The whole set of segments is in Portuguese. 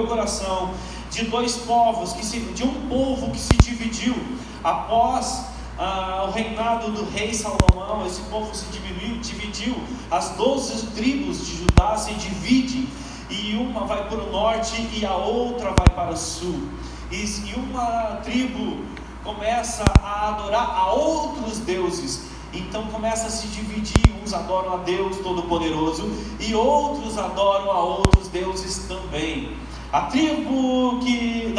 meu coração, de dois povos, de um povo que se dividiu após o reinado do rei Salomão. Esse povo se dividiu, as 12 tribos de Judá se dividem, e uma vai para o norte e a outra vai para o sul, e uma tribo começa a adorar a outros deuses, então começa a se dividir, uns adoram a Deus Todo-Poderoso e outros adoram a outros deuses também. A tribo que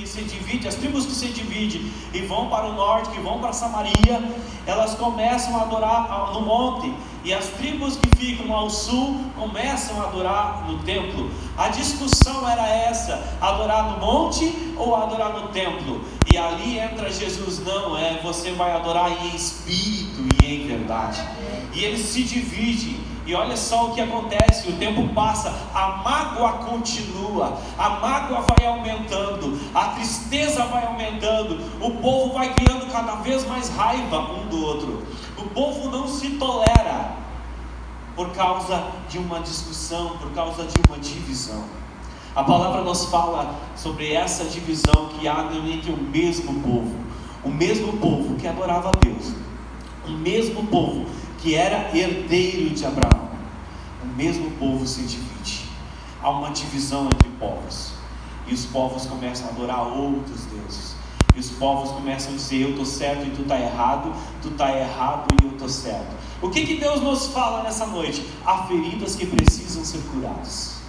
se divide, as tribos que se dividem e vão para o norte, que vão para Samaria, elas começam a adorar no monte, e as tribos que ficam ao sul começam a adorar no templo. A discussão era essa: adorar no monte ou adorar no templo? E ali entra Jesus: não, você vai adorar em espírito e em verdade. E eles se dividem. E olha só o que acontece, o tempo passa, a mágoa continua, a mágoa vai aumentando, a tristeza vai aumentando, o povo vai criando cada vez mais raiva um do outro. O povo não se tolera por causa de uma discussão, por causa de uma divisão. A palavra nos fala sobre essa divisão que há entre o mesmo povo que adorava a Deus, o mesmo povo que era herdeiro de Abraão. O mesmo povo se divide, há uma divisão entre povos, e os povos começam a adorar outros deuses, e os povos começam a dizer: eu estou certo e tu está errado, tu está errado e eu estou certo. O que Deus nos fala nessa noite? Há feridas que precisam ser curadas,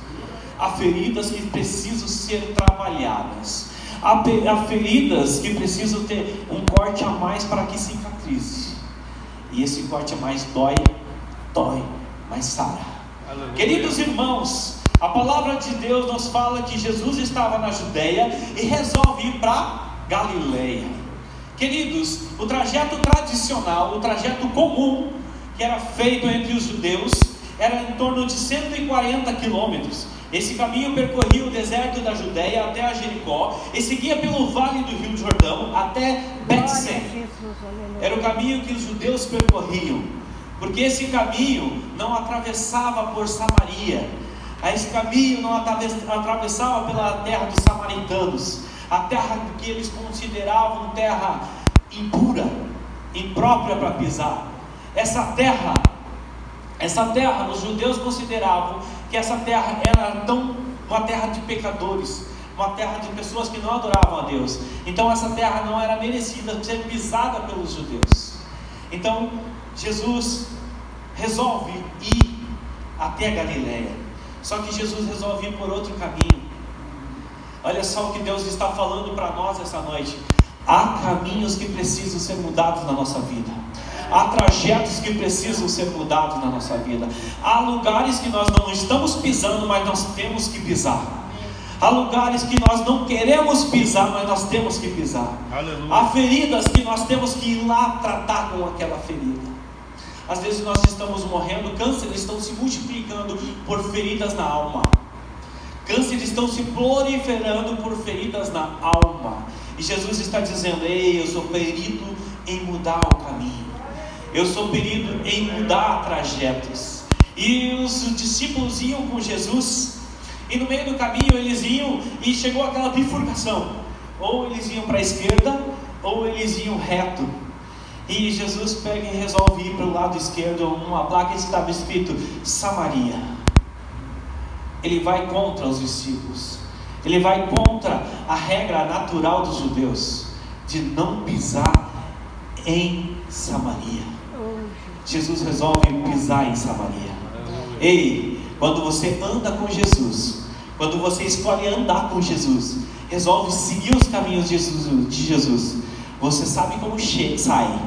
há feridas que precisam ser trabalhadas, há feridas que precisam ter um corte a mais para que cicatrize. E esse corte a mais dói, mas sara. Aleluia. Queridos irmãos, a palavra de Deus nos fala que Jesus estava na Judeia e resolve ir para Galileia. Queridos, o trajeto tradicional, o trajeto comum que era feito entre os judeus, era em torno de 140 quilômetros. Esse caminho percorria o deserto da Judeia até a Jericó e seguia pelo vale do Rio Jordão até Betsem. Era o caminho que os judeus percorriam, porque esse caminho não atravessava por Samaria, esse caminho não atravessava pela terra dos samaritanos, a terra que eles consideravam terra impura, imprópria para pisar. Essa terra, os judeus consideravam que essa terra era uma terra de pecadores, uma terra de pessoas que não adoravam a Deus. Então essa terra não era merecida ser pisada pelos judeus. Então Jesus resolve ir até a Galileia. Só que Jesus resolve ir por outro caminho. Olha só o que Deus está falando para nós essa noite. Há caminhos que precisam ser mudados na nossa vida. Há trajetos que precisam ser mudados na nossa vida. Há lugares que nós não estamos pisando, mas nós temos que pisar. Há lugares que nós não queremos pisar, mas nós temos que pisar. Aleluia. Há feridas que nós temos que ir lá tratar com aquela ferida. Às vezes nós estamos morrendo, cânceres estão se multiplicando por feridas na alma. Cânceres estão se proliferando por feridas na alma. E Jesus está dizendo: ei, eu sou perito em mudar o caminho. Eu sou perito em mudar trajetos. E os discípulos iam com Jesus, e no meio do caminho eles iam, e chegou aquela bifurcação: ou eles iam para a esquerda, ou eles iam reto. E Jesus pega e resolve ir para o lado esquerdo, uma placa que estava escrito Samaria. Ele vai contra os discípulos, ele vai contra a regra natural dos judeus, de não pisar em Samaria. Jesus resolve pisar em Samaria. Ei, quando você anda com Jesus, quando você escolhe andar com Jesus, resolve seguir os caminhos de Jesus, você sabe como sai,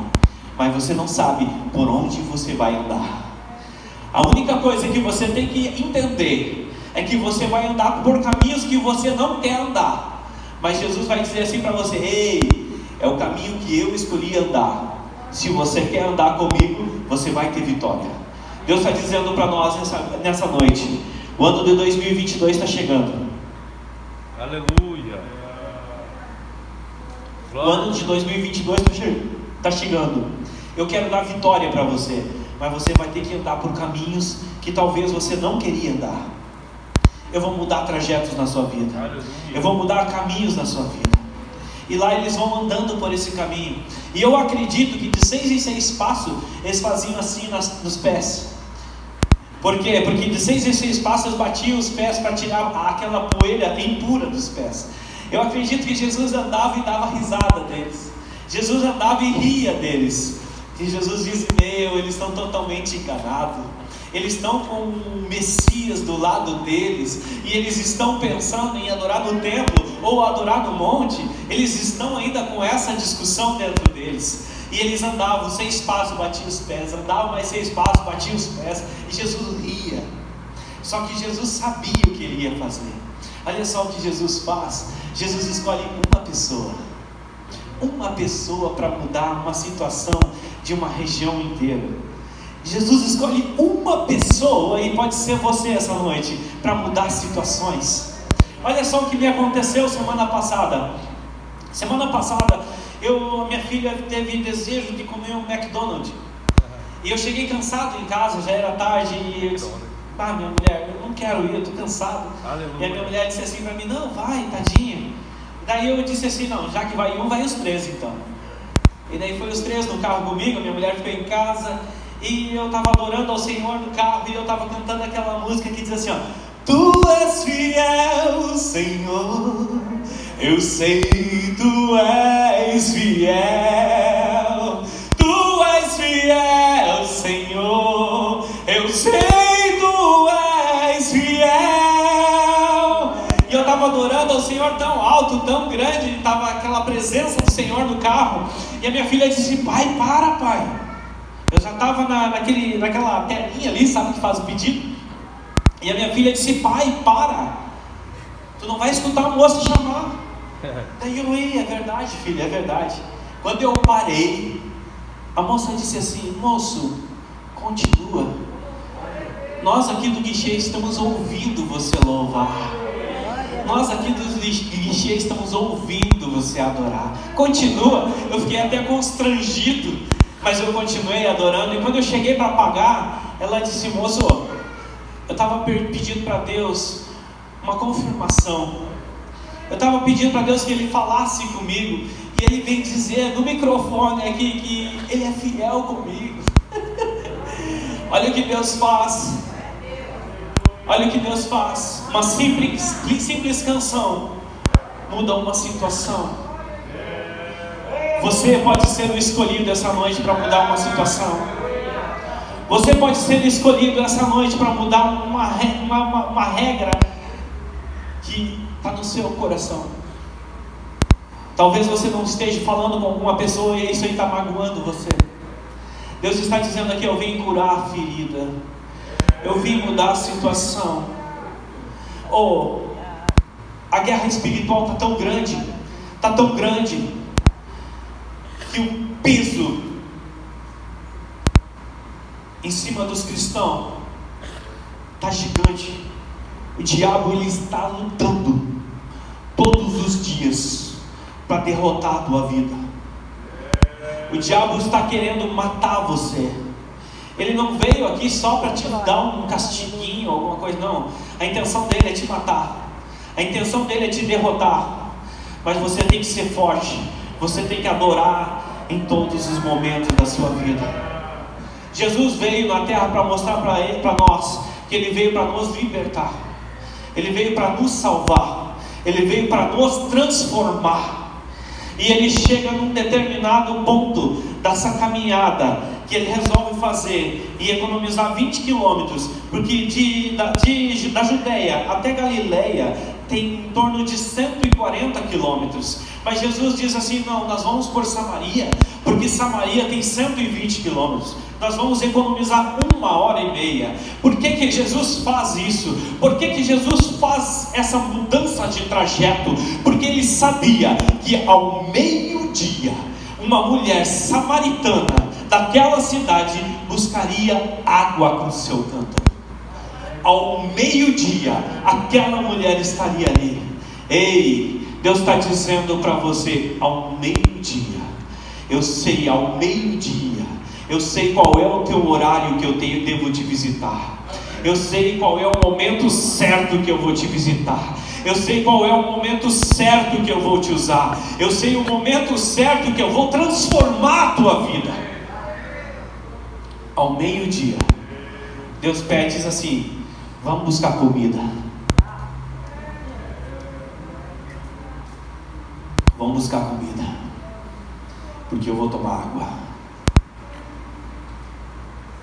mas você não sabe por onde você vai andar. A única coisa que você tem que entender é que você vai andar por caminhos que você não quer andar, mas Jesus vai dizer assim para você: ei, é o caminho que eu escolhi andar. Se você quer andar comigo, você vai ter vitória. Deus está dizendo para nós nessa noite: o ano de 2022 está chegando. Aleluia. O ano de 2022 está chegando. Eu quero dar vitória para você, mas você vai ter que andar por caminhos que talvez você não queria andar. eu vou mudar trajetos na sua vida. Aleluia. Eu vou mudar caminhos na sua vida. E lá eles vão andando por esse caminho. E eu acredito que de 6 em 6 passos, eles faziam assim nos pés. Por quê? Porque de 6 em 6 passos eles batiam os pés para tirar aquela poeira impura dos pés. Eu acredito que Jesus andava e dava risada deles. Jesus andava e ria deles. E Jesus diz: meu, eles estão totalmente enganados. Eles estão com o Messias do lado deles, e eles estão pensando em adorar no templo ou adorar no monte. Eles estão ainda com essa discussão dentro deles. E eles andavam 6 passos, batiam os pés, andavam mais 6 passos, batiam os pés, e Jesus ria. Só que Jesus sabia o que ele ia fazer. Olha só o que Jesus faz. Jesus escolhe uma pessoa para mudar uma situação de uma região inteira. Jesus escolhe uma pessoa, e pode ser você essa noite, para mudar situações. Olha só o que me aconteceu semana passada. Semana passada, minha filha teve desejo de comer um McDonald's. E eu cheguei cansado em casa, já era tarde, e eu disse: minha mulher, eu não quero ir, eu estou cansado. Aleluia. E a minha mulher disse assim para mim: não, vai, tadinha. Daí eu disse assim: não, já que vai um, vai os 3 então. E daí foi os 3 no carro comigo, a minha mulher ficou em casa, e eu estava adorando ao Senhor no carro, e eu estava cantando aquela música que diz assim, ó: Tu és fiel, Senhor, eu sei, Tu és fiel. Tu és fiel, Senhor, eu sei, Tu és fiel. E eu estava adorando ao Senhor tão alto, tão grande, estava aquela presença do Senhor no carro, e a minha filha disse: pai, para, pai. Eu já estava naquela telinha ali, sabe, que faz o pedido. E a minha filha disse: pai, para, tu não vai escutar a moça chamar. Daí eu: é verdade, filha, é verdade. Quando eu parei, a moça disse assim: moço, continua. Nós aqui do guichê estamos ouvindo você louvar. Nós aqui do guichê estamos ouvindo você adorar. Continua. Eu fiquei até constrangido, mas eu continuei adorando. E quando eu cheguei para pagar, ela disse: moço, eu estava pedindo para Deus uma confirmação. Eu estava pedindo para Deus que Ele falasse comigo, e Ele vem dizer no microfone aqui que Ele é fiel comigo. Olha o que Deus faz. Olha o que Deus faz. Uma simples canção muda uma situação. Você pode ser o escolhido essa noite para mudar uma situação. Você pode ser escolhido essa noite para mudar uma regra que está no seu coração. Talvez você não esteja falando com alguma pessoa e isso aí está magoando você. Deus está dizendo aqui: eu vim curar a ferida, eu vim mudar a situação. A guerra espiritual está tão grande, que o peso em cima dos cristãos está gigante. O diabo, ele está lutando todos os dias para derrotar a tua vida. O diabo está querendo matar você. Ele não veio aqui só para te dar um castiguinho, alguma coisa, não. A intenção dele é te matar. A intenção dele é te derrotar. Mas você tem que ser forte. Você tem que adorar em todos os momentos da sua vida. Jesus veio na terra para mostrar para nós que Ele veio para nos libertar. Ele veio para nos salvar. Ele veio para nos transformar. E Ele chega num determinado ponto dessa caminhada, que Ele resolve fazer e economizar 20 quilômetros, porque da Judeia até Galileia tem em torno de 140 quilômetros. Mas Jesus diz assim: não, nós vamos por Samaria, porque Samaria tem 120 quilômetros. Nós vamos economizar 1h30. Por que Jesus faz isso? Por que Jesus faz essa mudança de trajeto? Porque Ele sabia que ao meio-dia, uma mulher samaritana daquela cidade buscaria água com o seu cântaro. Ao meio-dia, aquela mulher estaria ali. Ei, Deus está dizendo para você: ao meio-dia, eu sei, ao meio-dia, eu sei qual é o teu horário que eu devo te visitar. Eu sei qual é o momento certo que eu vou te visitar. Eu sei qual é o momento certo que eu vou te usar. Eu sei o momento certo que eu vou transformar a tua vida. Ao meio-dia, Deus pede, diz assim: vamos buscar comida. Vamos buscar comida, porque eu vou tomar água.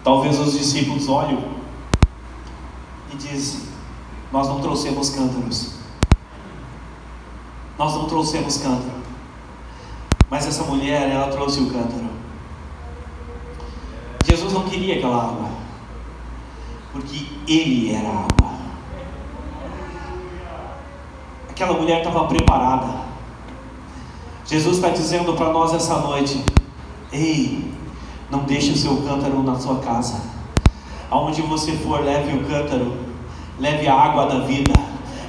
Talvez os discípulos olhem e dizem: nós não trouxemos cântaros. Nós não trouxemos cântaro. Mas essa mulher, ela trouxe o cântaro. Jesus não queria aquela água, porque Ele era a água. Aquela mulher estava preparada. Jesus está dizendo para nós essa noite: ei, não deixe o seu cântaro na sua casa. Aonde você for, leve o cântaro, leve a água da vida.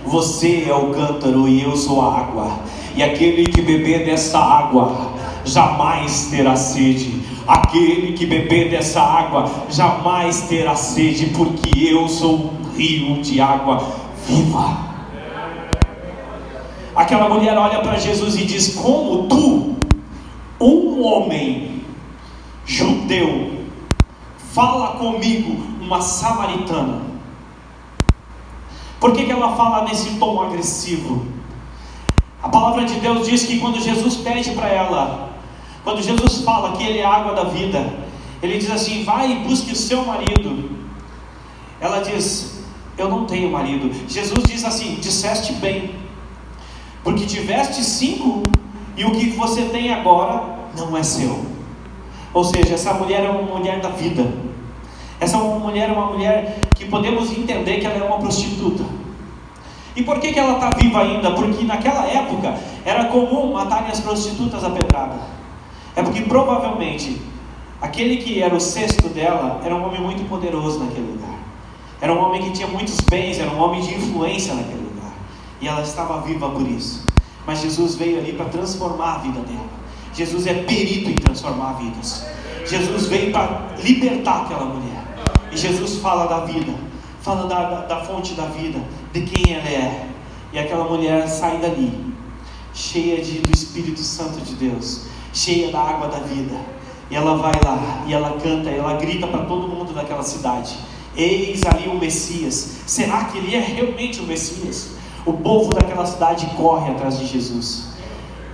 Você é o cântaro e eu sou a água. E aquele que beber dessa água jamais terá sede. Aquele que beber dessa água jamais terá sede, porque eu sou um rio de água viva. Aquela mulher olha para Jesus e diz: como tu, um homem judeu, fala comigo, uma samaritana? Por que ela fala nesse tom agressivo? A palavra de Deus diz que quando Jesus pede para ela, quando Jesus fala que Ele é a água da vida, Ele diz assim: vai e busque o seu marido. Ela diz: eu não tenho marido. Jesus diz assim: disseste bem, porque tiveste 5 e o que você tem agora não é seu. Ou seja, essa mulher é uma mulher da vida. Essa mulher é uma mulher que podemos entender que ela é uma prostituta. E por que ela está viva ainda? Porque naquela época era comum matarem as prostitutas a pedrada. É porque provavelmente aquele que era o cesto dela era um homem muito poderoso naquele lugar. Era um homem que tinha muitos bens, era um homem de influência naquele lugar. E ela estava viva por isso. Mas Jesus veio ali para transformar a vida dela. Jesus é perito em transformar vidas. Jesus veio para libertar aquela mulher. E Jesus fala da vida, fala da fonte da vida, de quem ela é. E aquela mulher sai dali, cheia do Espírito Santo de Deus, cheia da água da vida. E ela vai lá, e ela canta, e ela grita para todo mundo daquela cidade: eis ali o Messias. Será que ele é realmente o Messias? O povo daquela cidade corre atrás de Jesus.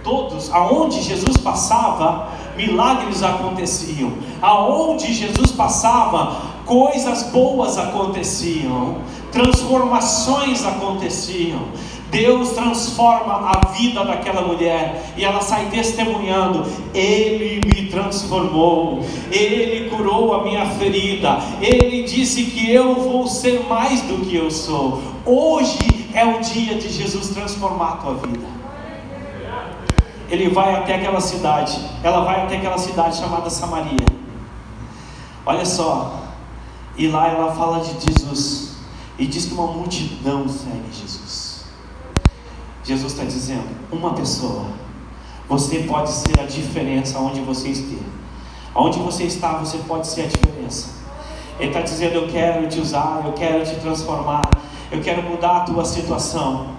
Todos, aonde Jesus passava, milagres aconteciam. Aonde Jesus passava, coisas boas aconteciam, transformações aconteciam. Deus transforma a vida daquela mulher e ela sai testemunhando: Ele me transformou, Ele curou a minha ferida, Ele disse que eu vou ser mais do que eu sou. Hoje é o dia de Jesus transformar a tua vida. Ele vai até aquela cidade, ela vai até aquela cidade chamada Samaria. Olha só, e lá ela fala de Jesus, e diz que uma multidão segue Jesus. Jesus está dizendo: uma pessoa, você pode ser a diferença onde você esteja. Onde você está, você pode ser a diferença. Ele está dizendo: eu quero te usar, eu quero te transformar, eu quero mudar a tua situação.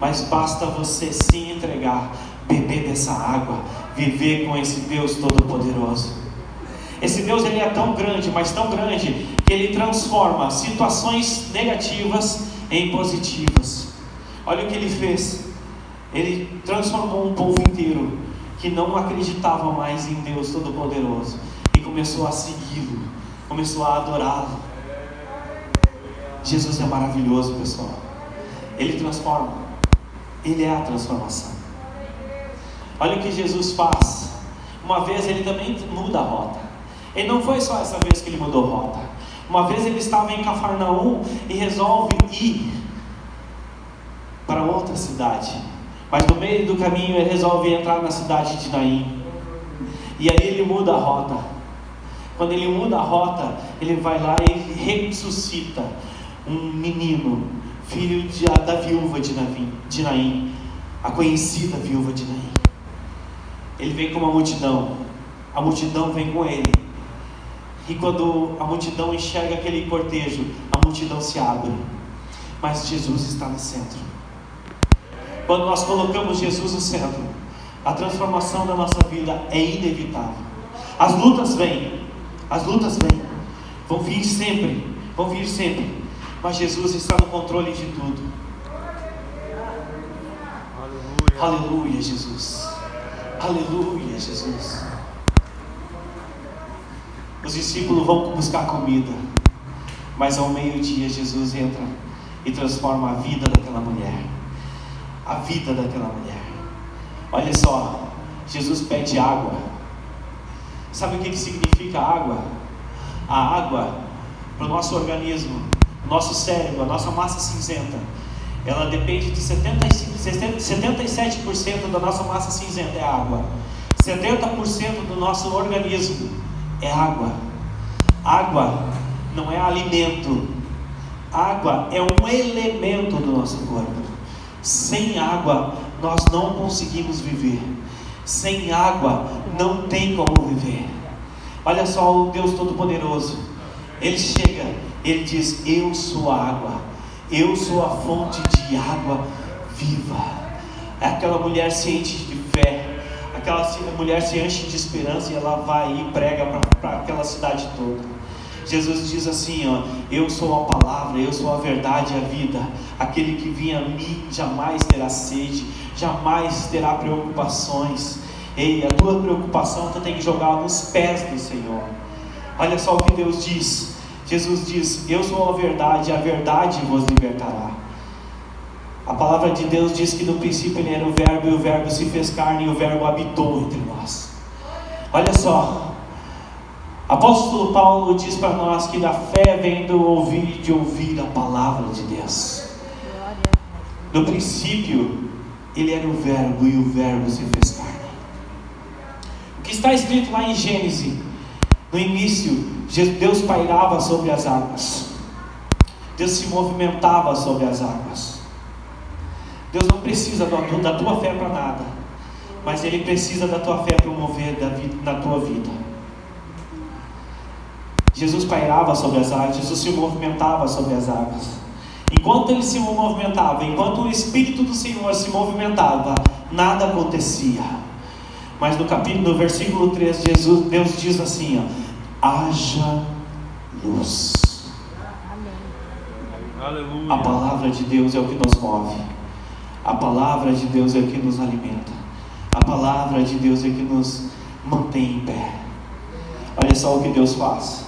Mas basta você se entregar, beber dessa água, viver com esse Deus Todo-Poderoso. Esse Deus, ele é tão grande, mas tão grande, que ele transforma situações negativas em positivas. Olha o que ele fez. Ele transformou um povo inteiro que não acreditava mais em Deus Todo-Poderoso e começou a segui-lo, começou a adorá-lo. Jesus é maravilhoso, pessoal. Ele transforma. Ele é a transformação. Olha o que Jesus faz. Uma vez ele também muda a rota. Ele não foi só essa vez que ele mudou a rota. Uma vez ele estava em Cafarnaum e resolve ir para outra cidade. Mas no meio do caminho ele resolve entrar na cidade de Naim. E aí ele muda a rota. Quando ele muda a rota, ele vai lá e ressuscita um menino, filho da viúva de Naim, a conhecida viúva de Naim. Ele vem com uma multidão, a multidão vem com ele. E quando a multidão enxerga aquele cortejo, a multidão se abre. Mas Jesus está no centro. Quando nós colocamos Jesus no centro, a transformação da nossa vida é inevitável. As lutas vêm, vão vir sempre, mas Jesus está no controle de tudo. Aleluia, Jesus. Aleluia, Jesus. Os discípulos vão buscar comida, mas ao meio-dia Jesus entra e transforma a vida daquela mulher. A vida daquela mulher. Olha só, Jesus pede água. Sabe o que significa água? A água, para o nosso organismo, o nosso cérebro, a nossa massa cinzenta, ela depende de 77% da nossa massa cinzenta é água. 70% do nosso organismo é água. Água não é alimento. Água é um elemento do nosso corpo. Sem água nós não conseguimos viver. Sem água não tem como viver. Olha só o Deus Todo-Poderoso. Ele chega, Ele diz: eu sou a água, eu sou a fonte de água viva. Aquela mulher se enche de fé, aquela mulher se enche de esperança, e ela vai e prega para aquela cidade toda. Jesus diz assim, ó: eu sou a palavra, eu sou a verdade e a vida. Aquele que vem a mim jamais terá sede, jamais terá preocupações. Ei, a tua preocupação tu tem que jogar nos pés do Senhor. Olha só o que Deus diz. Jesus diz: eu sou a verdade vos libertará. A palavra de Deus diz que no princípio Ele era o Verbo, e o Verbo se fez carne, e o Verbo habitou entre nós. Olha só, apóstolo Paulo diz para nós que da fé vem do ouvir, de ouvir a palavra de Deus. No princípio Ele era o Verbo, e o Verbo se fez carne. O que está escrito lá em Gênesis, no início, Deus pairava sobre as águas. Deus se movimentava sobre as águas. Deus não precisa da tua fé para nada, mas Ele precisa da tua fé para mover na tua vida. Jesus pairava sobre as águas, Jesus se movimentava sobre as águas. Enquanto Ele se movimentava, enquanto o Espírito do Senhor se movimentava, nada acontecia. Mas no versículo 3, Deus diz assim, ó: haja luz. Aleluia. A palavra de Deus é o que nos move. A palavra de Deus é o que nos alimenta. A palavra de Deus é o que nos mantém em pé. Olha só o que Deus faz.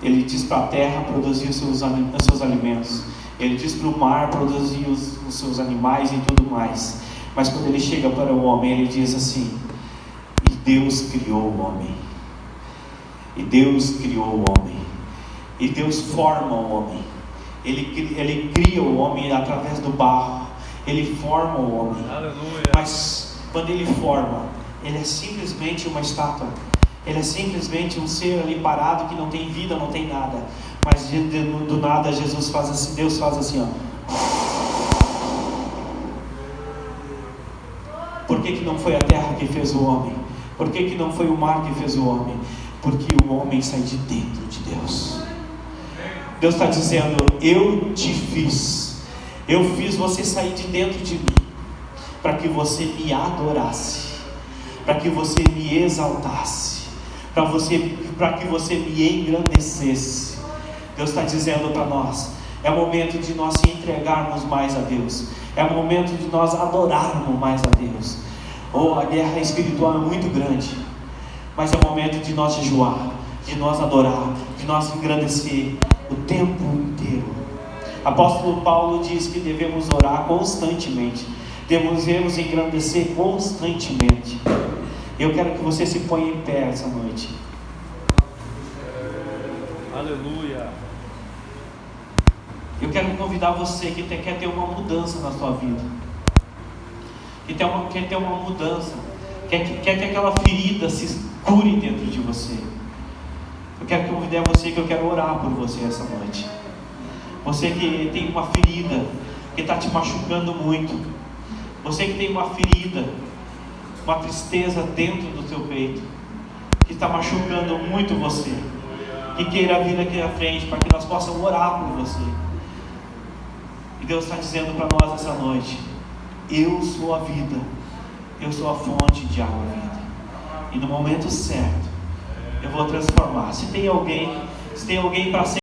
Ele diz para a terra produzir os seus alimentos. Ele diz para o mar produzir os seus animais e tudo mais. Mas quando Ele chega para o homem, Ele diz assim: e Deus criou o homem. E Deus criou o homem. E Deus forma o homem. Ele cria o homem através do barro. Ele forma o homem. Aleluia. Mas quando Ele forma, Ele é simplesmente uma estátua. Ele é simplesmente um ser ali parado que não tem vida, não tem nada. Mas do nada Deus faz assim, ó. Por que não foi a terra que fez o homem? Por que não foi o mar que fez o homem? Porque o homem sai de dentro de Deus. Deus está dizendo: eu te fiz. Eu fiz você sair de dentro de mim, para que você me adorasse, para que você me exaltasse, para que você me engrandecesse. Deus está dizendo para nós: é o momento de nós se entregarmos mais a Deus. É o momento de nós adorarmos mais a Deus. A guerra espiritual é muito grande, mas é o momento de nós jejuar, de nós adorar, de nós engrandecer o tempo inteiro. Apóstolo Paulo diz que devemos orar constantemente, devemos engrandecer constantemente. Eu quero que você se ponha em pé essa noite. Aleluia. Eu quero convidar você que quer ter uma mudança na sua vida, que quer ter uma mudança, quer que aquela ferida se cure dentro de você. Eu quero convidar você, que eu quero orar por você essa noite. Você que tem uma ferida que está te machucando muito, você que tem uma ferida, uma tristeza dentro do seu peito, que está machucando muito você. que queira vir aqui à frente para que nós possamos orar por você. E Deus está dizendo para nós essa noite: eu sou a vida, eu sou a fonte de água vida, e no momento certo eu vou transformar. Se tem alguém para